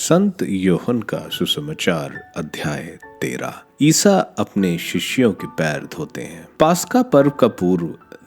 संत योहन का सुसमाचार अध्याय 13। ईसा अपने शिष्यों के पैर धोते हैं। पास्का पर्व का पूर्व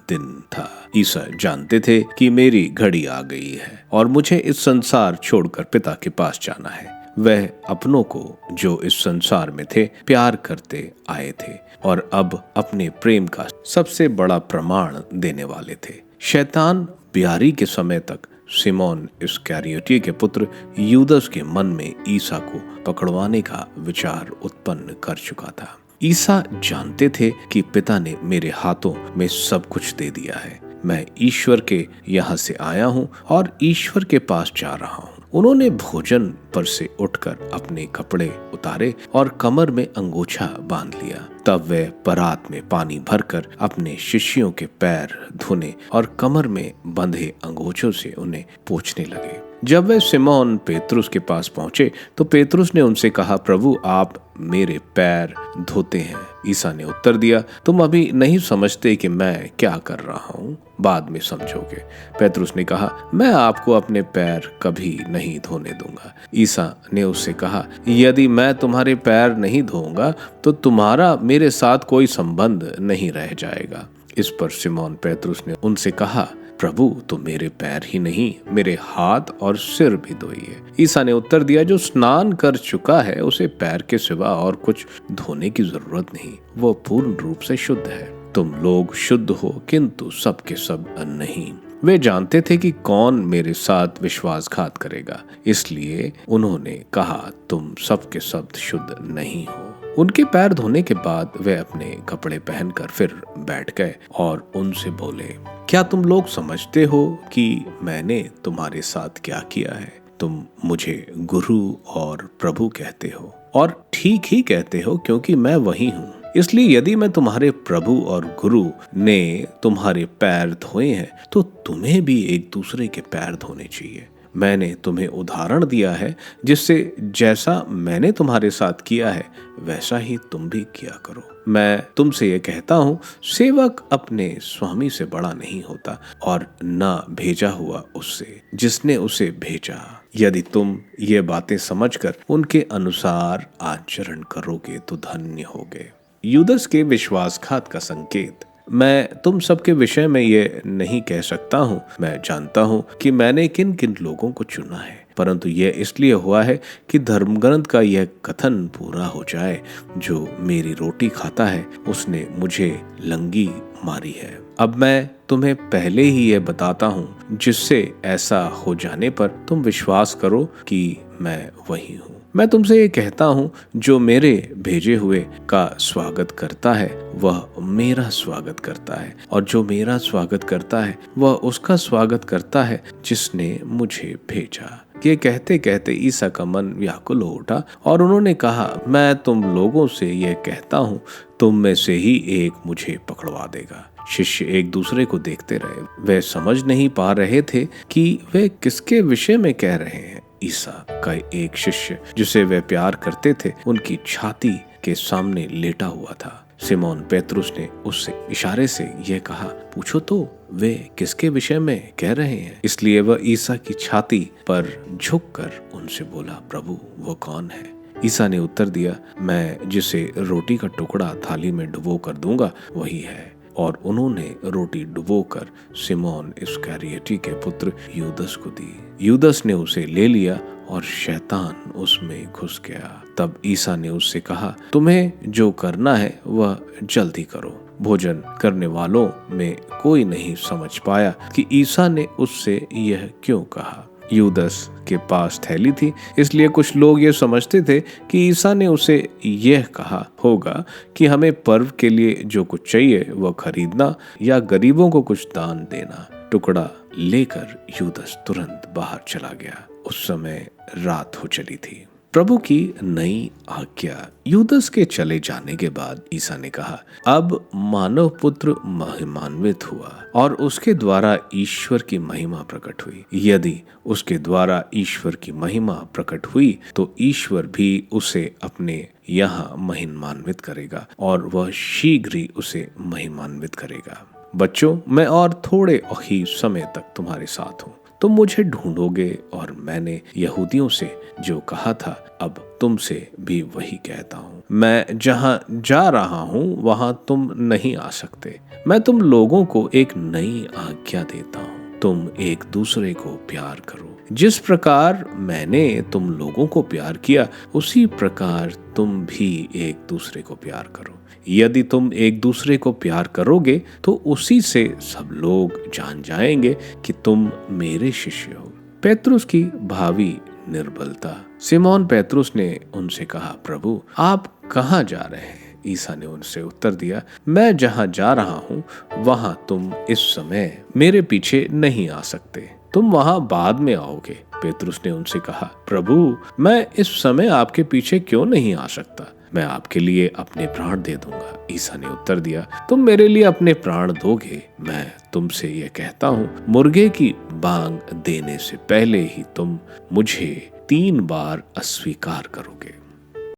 दिन था। ईसा जानते थे कि मेरी घड़ी आ गई है और मुझे इस संसार छोड़कर पिता के पास जाना है। वह अपनों को जो इस संसार में थे प्यार करते आए थे और अब अपने प्रेम का सबसे बड़ा प्रमाण देने वाले थे। शैतान बियारी के समय तक सिमोन इस्करियोती के पुत्र यूदस के मन में ईसा को पकड़वाने का विचार उत्पन्न कर चुका था। ईसा जानते थे कि पिता ने मेरे हाथों में सब कुछ दे दिया है। मैं ईश्वर के यहाँ से आया हूँ और ईश्वर के पास जा रहा हूँ। उन्होंने भोजन पर से उठकर अपने कपड़े उतारे और कमर में अंगोछा बांध लिया। तब वे परात में पानी भरकर अपने शिष्यों के पैर धोने और कमर में बंधे अंगोछों से उन्हें पोंछने लगे। जब वे सिमोन पेतरुस के पास पहुंचे तो पेतरुस ने उनसे कहा, प्रभु आप मेरे पैर धोते हैं। ईसा ने उत्तर दिया, तुम अभी नहीं समझते कि मैं क्या कर रहा हूँ, बाद में समझोगे। पेतरुस ने कहा, मैं आपको अपने पैर कभी नहीं धोने दूंगा। ईसा ने उससे कहा, यदि मैं तुम्हारे पैर नहीं धोऊंगा तो तुम्हारा मेरे साथ कोई संबंध नहीं रह जाएगा। इस पर सिमोन पेतरुस ने उनसे कहा, प्रभु तो मेरे पैर ही नहीं मेरे हाथ और सिर भी धोइए। ईसा ने उत्तर दिया, जो स्नान कर चुका है उसे पैर के सिवा और कुछ धोने की जरूरत नहीं, वो पूर्ण रूप से शुद्ध है। तुम लोग शुद्ध हो किंतु सब के सब नहीं। वे जानते थे कि कौन मेरे साथ विश्वासघात करेगा, इसलिए उन्होंने कहा, तुम सब के सब शुद्ध नहीं हो। उनके पैर धोने के बाद वे अपने कपड़े पहनकर फिर बैठ गए और उनसे बोले, क्या तुम लोग समझते हो कि मैंने तुम्हारे साथ क्या किया है? तुम मुझे गुरु और प्रभु कहते हो और ठीक ही कहते हो, क्योंकि मैं वही हूँ। इसलिए यदि मैं तुम्हारे प्रभु और गुरु ने तुम्हारे पैर धोए हैं तो तुम्हें भी एक दूसरे के पैर धोने चाहिए। मैंने तुम्हें उदाहरण दिया है, जिससे जैसा मैंने तुम्हारे साथ किया है वैसा ही तुम भी किया करो। मैं तुमसे ये कहता हूँ, सेवक अपने स्वामी से बड़ा नहीं होता और न भेजा हुआ उससे जिसने उसे भेजा। यदि तुम ये बातें समझकर उनके अनुसार आचरण करोगे तो धन्य होगे। यूदस के विश्वासघात का संकेत। मैं तुम सबके विषय में ये नहीं कह सकता हूँ। मैं जानता हूँ कि मैंने किन किन लोगों को चुना है, परंतु यह इसलिए हुआ है कि धर्मग्रंथ का यह कथन पूरा हो जाए, जो मेरी रोटी खाता है उसने मुझे लंगी मारी है। अब मैं तुम्हें पहले ही यह बताता हूँ, जिससे ऐसा हो जाने पर तुम विश्वास करो कि मैं वही हूँ। मैं तुमसे ये कहता हूँ, जो मेरे भेजे हुए का स्वागत करता है वह मेरा स्वागत करता है, और जो मेरा स्वागत करता है वह उसका स्वागत करता है जिसने मुझे भेजा। ये कहते कहते ईसा का मन व्याकुल हो उठा और उन्होंने कहा, मैं तुम लोगों से यह कहता हूँ, तुम में से ही एक मुझे पकड़वा देगा। शिष्य एक दूसरे को देखते रहे। वे समझ नहीं पा रहे थे कि वे किसके विषय में कह रहे हैं। ईसा का एक शिष्य जिसे वे प्यार करते थे उनकी छाती के सामने लेटा हुआ था। सिमोन पेतरुस ने उससे इशारे से यह कहा, पूछो तो वे किसके विषय में कह रहे हैं। इसलिए वह ईसा की छाती पर झुककर उनसे बोला, प्रभु वो कौन है? ईसा ने उत्तर दिया, मैं जिसे रोटी का टुकड़ा थाली में डुबो कर दूंगा वही है। और उन्होंने रोटी डुबोकर सिमोन इस्करियोती के पुत्र यूदस को दी। यूदस ने उसे ले लिया और शैतान उसमें घुस गया। तब ईसा ने उससे कहा, तुम्हें जो करना है वह जल्दी करो। भोजन करने वालों में कोई नहीं समझ पाया कि ईसा ने उससे यह क्यों कहा। यूदस के पास थैली थी, इसलिए कुछ लोग ये समझते थे कि ईसा ने उसे यह कहा होगा कि हमें पर्व के लिए जो कुछ चाहिए वह खरीदना या गरीबों को कुछ दान देना। टुकड़ा लेकर यूदस तुरंत बाहर चला गया। उस समय रात हो चली थी। प्रभु की नई आज्ञा। यूदस के चले जाने के बाद ईसा ने कहा, अब मानव पुत्र महिमान्वित हुआ और उसके द्वारा ईश्वर की महिमा प्रकट हुई। यदि उसके द्वारा ईश्वर की महिमा प्रकट हुई तो ईश्वर भी उसे अपने यहाँ महिमान्वित करेगा और वह शीघ्र ही उसे महिमान्वित करेगा। बच्चों, मैं और थोड़े ही समय तक तुम्हारे साथ हूँ। तुम मुझे ढूंढोगे और मैंने यहूदियों से जो कहा था अब तुमसे भी वही कहता हूँ। मैं जहाँ जा रहा हूँ वहाँ तुम नहीं आ सकते। मैं तुम लोगों को एक नई आज्ञा देता हूँ, तुम एक दूसरे को प्यार करो। जिस प्रकार मैंने तुम लोगों को प्यार किया उसी प्रकार तुम भी एक दूसरे को प्यार करो। यदि तुम एक दूसरे को प्यार करोगे तो उसी से सब लोग जान जाएंगे कि तुम मेरे शिष्य हो। पेत्रुस की भावी निर्बलता। सिमोन पेत्रुस ने उनसे कहा, प्रभु आप कहाँ जा रहे हैं? ईसा ने उनसे उत्तर दिया, मैं जहाँ जा रहा हूँ वहाँ तुम इस समय मेरे पीछे नहीं आ सकते, तुम वहाँ बाद में आओगे। पेत्रुस ने उनसे कहा, प्रभु मैं इस समय आपके पीछे क्यों नहीं आ सकता? मैं आपके लिए अपने प्राण दे दूंगा। ईसा ने उत्तर दिया, तुम मेरे लिए अपने प्राण दोगे? मैं तुमसे ये कहता हूँ, मुर्गे की बांग देने से पहले ही तुम मुझे 3 बार अस्वीकार करोगे।